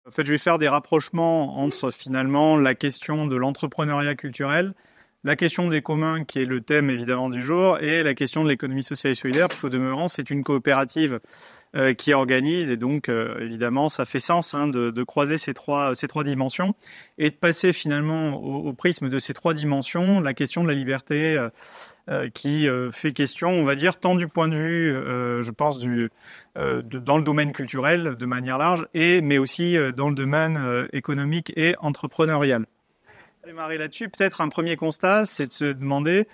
En fait, je vais faire des rapprochements entre finalement la question de l'entrepreneuriat culturel, la question des communs, qui est le thème évidemment du jour, et la question de l'économie sociale et solidaire, parce qu'au demeurant, c'est une coopérative qui organise, et donc évidemment, ça fait sens de croiser ces trois dimensions et de passer finalement au prisme de ces trois dimensions la question de la liberté qui fait question, on va dire, tant du point de vue, je pense, dans le domaine culturel de manière large, mais aussi dans le domaine économique et entrepreneurial. Démarrer là-dessus, peut-être un premier constat, c'est de se demander,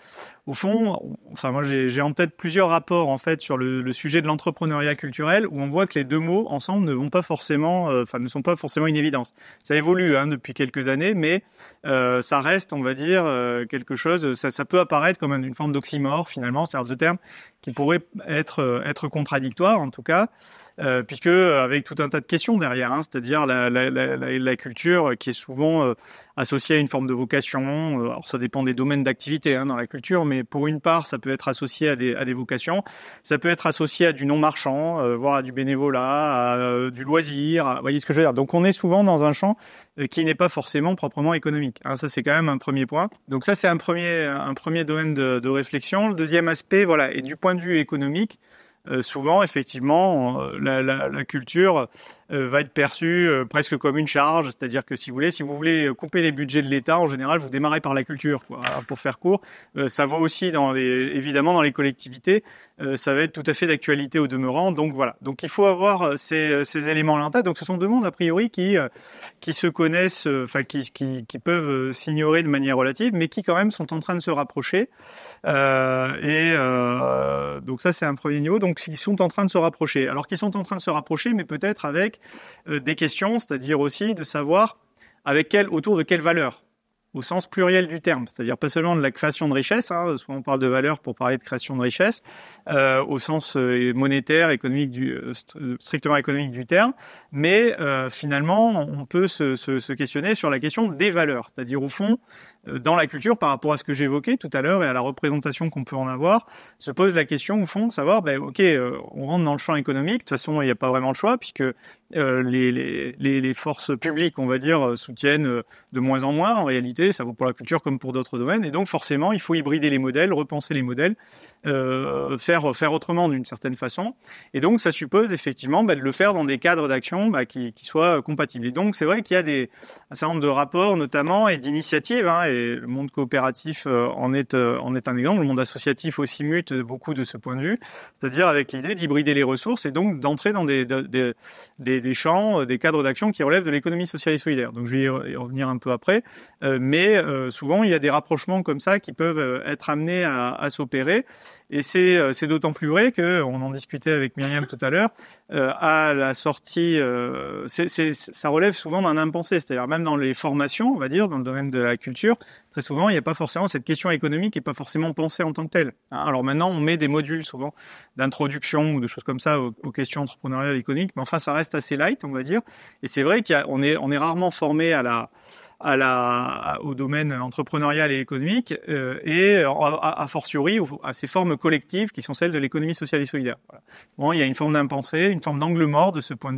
au fond, enfin moi j'ai en tête plusieurs rapports en fait sur le sujet de l'entrepreneuriat culturel où on voit que les deux mots ensemble ne vont pas forcément, ne sont pas forcément une évidence. Ça évolue depuis quelques années, mais ça reste, on va dire, quelque chose. Ça peut apparaître comme une forme d'oxymore finalement, c'est-à-dire de termes qui pourraient être contradictoires en tout cas, puisque avec tout un tas de questions derrière, c'est-à-dire la culture qui est souvent associée à une forme de vocation. Alors ça dépend des domaines d'activité dans la culture, mais pour une part, ça peut être associé à des vocations. Ça peut être associé à du non marchand, voire à du bénévolat, à du loisir. Vous voyez ce que je veux dire? Donc on est souvent dans un champ qui n'est pas forcément proprement économique. Ça c'est quand même un premier point. Donc ça c'est un premier domaine de réflexion. Le deuxième aspect, voilà, et du point de vue économique, souvent, effectivement, la culture va être perçue presque comme une charge. C'est-à-dire que si vous voulez couper les budgets de l'État, en général, vous démarrez par la culture, quoi. Alors, pour faire court, ça va aussi évidemment dans les collectivités. Ça va être tout à fait d'actualité au demeurant. Donc voilà. Donc il faut avoir ces éléments-là en tête. Donc ce sont deux mondes a priori qui se connaissent, qui peuvent s'ignorer de manière relative, mais qui quand même sont en train de se rapprocher. Donc ça c'est un premier niveau. Donc ils sont en train de se rapprocher. Alors qu'ils sont en train de se rapprocher, mais peut-être avec des questions, c'est-à-dire aussi de savoir autour de quelle valeur, au sens pluriel du terme, c'est-à-dire pas seulement de la création de richesse, souvent on parle de valeur pour parler de création de richesse, au sens monétaire, économique, strictement économique du terme, mais finalement on peut se questionner sur la question des valeurs, c'est-à-dire au fond, dans la culture, par rapport à ce que j'évoquais tout à l'heure et à la représentation qu'on peut en avoir, se pose la question, au fond, de savoir, on rentre dans le champ économique. De toute façon, il n'y a pas vraiment le choix, puisque les forces publiques, on va dire, soutiennent de moins en moins. En réalité, ça vaut pour la culture comme pour d'autres domaines. Et donc, forcément, il faut hybrider les modèles, repenser les modèles, faire autrement d'une certaine façon. Et donc, ça suppose effectivement de le faire dans des cadres d'action qui soient compatibles. Et donc, c'est vrai qu'il y a un certain nombre de rapports, notamment, et d'initiatives, et le monde coopératif en est un exemple. Le monde associatif aussi mute beaucoup de ce point de vue, c'est-à-dire avec l'idée d'hybrider les ressources et donc d'entrer dans des champs, des cadres d'action qui relèvent de l'économie sociale et solidaire. Donc je vais y revenir un peu après, mais souvent il y a des rapprochements comme ça qui peuvent être amenés à s'opérer. Et c'est d'autant plus vrai qu'on en discutait avec Myriam tout à l'heure, à la sortie, ça relève souvent d'un impensé, c'est-à-dire même dans les formations, on va dire, dans le domaine de la culture, très souvent, il n'y a pas forcément cette question économique qui n'est pas forcément pensée en tant que telle. Alors maintenant, on met des modules souvent d'introduction ou de choses comme ça aux questions entrepreneuriales et économiques, mais enfin, ça reste assez light, on va dire. Et c'est vrai qu'on est rarement formé au domaine entrepreneurial et économique, et a fortiori à ces formes collectives qui sont celles de l'économie sociale et solidaire. Voilà. Bon, il y a une forme d'impensé, une forme d'angle mort de ce point de vue.